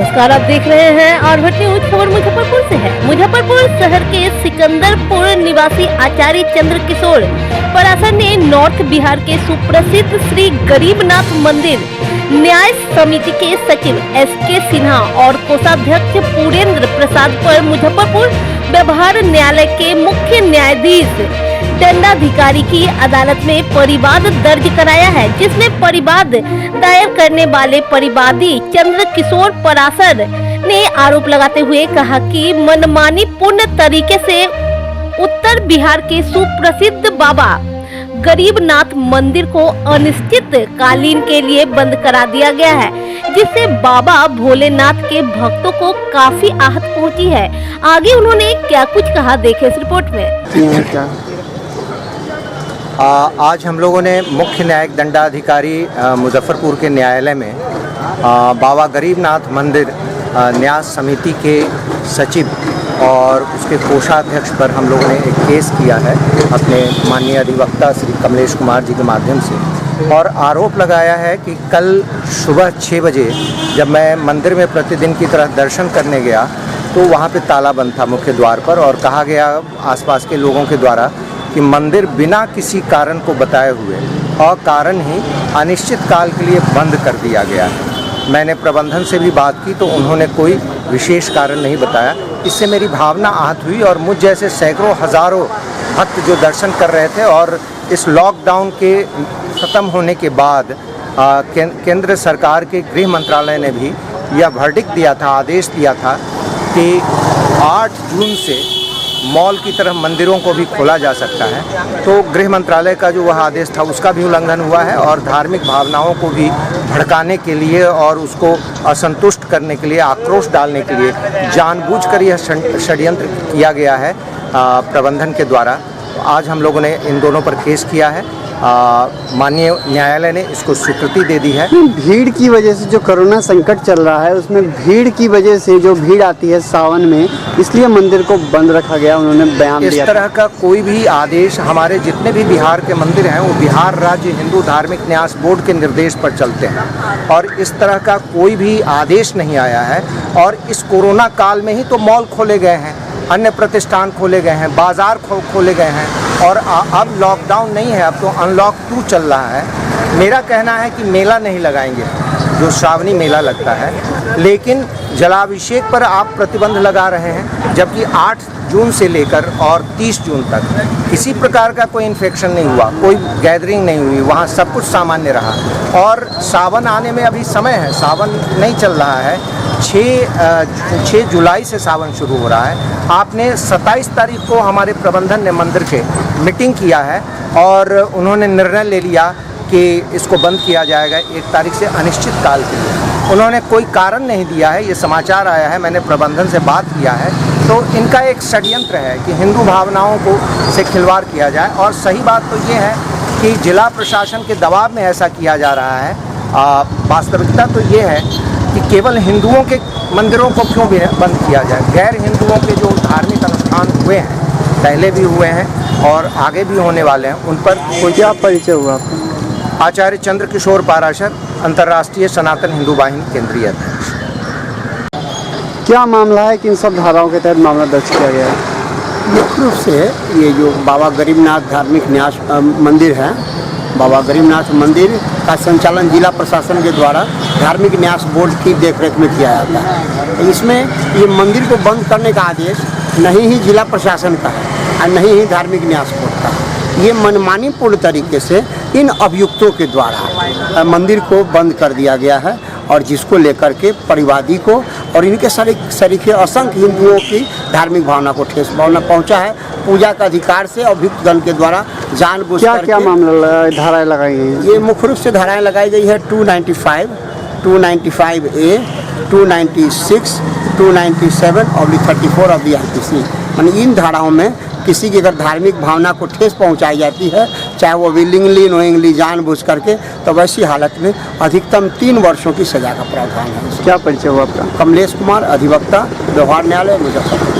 नमस्कार, आप देख रहे हैं और न्यूज खबर मुजफ्फरपुर से है। मुजफ्फरपुर शहर के सिकंदरपुर निवासी आचार्य चंद्र किशोर पराशर ने नॉर्थ बिहार के सुप्रसिद्ध श्री गरीबनाथ मंदिर न्याय समिति के सचिव SK सिन्हा और कोषाध्यक्ष पुरेंद्र प्रसाद पर मुजफ्फरपुर व्यवहार न्यायालय के मुख्य न्यायाधीश दंडाधिकारी की अदालत में परिवाद दर्ज कराया है, जिसमें परिवाद दायर करने वाले परिवादी चंद्र किशोर पराशर ने आरोप लगाते हुए कहा कि मनमानी पूर्ण तरीके से उत्तर बिहार के सुप्रसिद्ध बाबा गरीबनाथ मंदिर को अनिश्चित कालीन के लिए बंद करा दिया गया है, जिससे बाबा भोलेनाथ के भक्तों को काफी आहत पहुंची है। आगे उन्होंने क्या कुछ कहा, देखें इस रिपोर्ट में। आज हम लोगों ने मुख्य न्यायिक दंडाधिकारी मुजफ्फरपुर के न्यायालय में बाबा गरीबनाथ मंदिर न्याय समिति के सचिव और उसके कोषाध्यक्ष पर हम लोगों ने एक केस किया है अपने माननीय अधिवक्ता श्री कमलेश कुमार जी के माध्यम से, और आरोप लगाया है कि कल सुबह 6 बजे जब मैं मंदिर में प्रतिदिन की तरह दर्शन करने गया तो वहाँ पे ताला बंद था मुख्य द्वार पर, और कहा गया आसपास के लोगों के द्वारा कि मंदिर बिना किसी कारण को बताए हुए अकारण ही अनिश्चित काल के लिए बंद कर दिया गया है। मैंने प्रबंधन से भी बात की तो उन्होंने कोई विशेष कारण नहीं बताया। इससे मेरी भावना आहत हुई और मुझ जैसे सैकड़ों हज़ारों भक्त जो दर्शन कर रहे थे, और इस लॉकडाउन के ख़त्म होने के बाद केंद्र सरकार के गृह मंत्रालय ने भी यह वर्डिक्ट दिया था, आदेश दिया था कि 8 जून से मॉल की तरह मंदिरों को भी खोला जा सकता है। तो गृह मंत्रालय का जो वह आदेश था उसका भी उल्लंघन हुआ है, और धार्मिक भावनाओं को भी भड़काने के लिए और उसको असंतुष्ट करने के लिए, आक्रोश डालने के लिए जानबूझकर यह षड्यंत्र किया गया है प्रबंधन के द्वारा। आज हम लोगों ने इन दोनों पर केस किया है। माननीय न्यायालय ने इसको स्वीकृति दे दी है। भीड़ की वजह से जो कोरोना संकट चल रहा है उसमें भीड़ की वजह से जो भीड़ आती है सावन में, इसलिए मंदिर को बंद रखा गया, उन्होंने बयान दिया। इस तरह का कोई भी आदेश, हमारे जितने भी बिहार के मंदिर हैं वो बिहार राज्य हिंदू धार्मिक न्यास बोर्ड के निर्देश पर चलते हैं, और इस तरह का कोई भी आदेश नहीं आया है। और इस कोरोना काल में ही तो मॉल खोले गए हैं, अन्य प्रतिष्ठान खोले गए हैं, बाजार खोले गए हैं, और अब लॉकडाउन नहीं है, अब तो अनलॉक 2 चल रहा है। मेरा कहना है कि मेला नहीं लगाएंगे, जो श्रावणी मेला लगता है, लेकिन जलाभिषेक पर आप प्रतिबंध लगा रहे हैं, जबकि 8 जून से लेकर और 30 जून तक किसी प्रकार का कोई इन्फेक्शन नहीं हुआ, कोई गैदरिंग नहीं हुई, वहाँ सब कुछ सामान्य रहा। और सावन आने में अभी समय है, सावन नहीं चल रहा है, 6 जुलाई से सावन शुरू हो रहा है। आपने 27 तारीख को हमारे प्रबंधन ने मंदिर के मीटिंग किया है और उन्होंने निर्णय ले लिया कि इसको बंद किया जाएगा 1 तारीख से अनिश्चित काल के लिए। उन्होंने कोई कारण नहीं दिया है, ये समाचार आया है, मैंने प्रबंधन से बात किया है, तो इनका एक षड्यंत्र है कि हिंदू भावनाओं को से खिलवाड़ किया जाए। और सही बात तो ये है कि जिला प्रशासन के दबाव में ऐसा किया जा रहा है। वास्तविकता तो ये है कि केवल हिंदुओं के मंदिरों को क्यों बंद किया जाए, गैर हिंदुओं के जो धार्मिक अनुष्ठान हुए हैं, पहले भी हुए हैं और आगे भी होने वाले हैं, उन पर कोई। क्या परिचय हुआ आपका? आचार्य चंद्र किशोर पराशर, अंतर्राष्ट्रीय सनातन हिंदू वाहिनी केंद्रीय अध्यक्ष। क्या मामला है कि इन सब धाराओं के तहत मामला दर्ज किया गया है? मुख्य रूप से ये जो बाबा गरीबनाथ धार्मिक न्यास मंदिर है, बाबा गरीबनाथ मंदिर का संचालन जिला प्रशासन के द्वारा धार्मिक न्यास बोर्ड की देखरेख में किया जाता है। इसमें ये मंदिर को बंद करने का आदेश नहीं ही जिला प्रशासन का है और नहीं ही धार्मिक न्यास बोर्ड का है। ये मनमानी पूर्ण तरीके से इन अभियुक्तों के द्वारा मंदिर को बंद कर दिया गया है, और जिसको लेकर के परिवादी को और इनके सरीखे असंख्य हिंदुओं की धार्मिक भावना को ठेस पहुंचा है। पूजा का अधिकार से अभियुक्त दल के द्वारा जानबूझकर क्या मामला धाराएं लगाई गई हैं? ये मुख्य रूप से धाराएं लगाई गई है 295, 295A, 296, 297 और 34 ऑफ दी IPC। यानी इन धाराओं में किसी की अगर धार्मिक भावना को ठेस पहुंचाई जाती है, चाहे वो विलिंगली नोइंगली जानबूझ करके, तो वैसी हालत में अधिकतम 3 वर्षों की सजा का प्रावधान है। क्या परिचय हुआ आपका? कमलेश कुमार, अधिवक्ता, व्यवहार न्यायालय, मुजफ्फरपुर।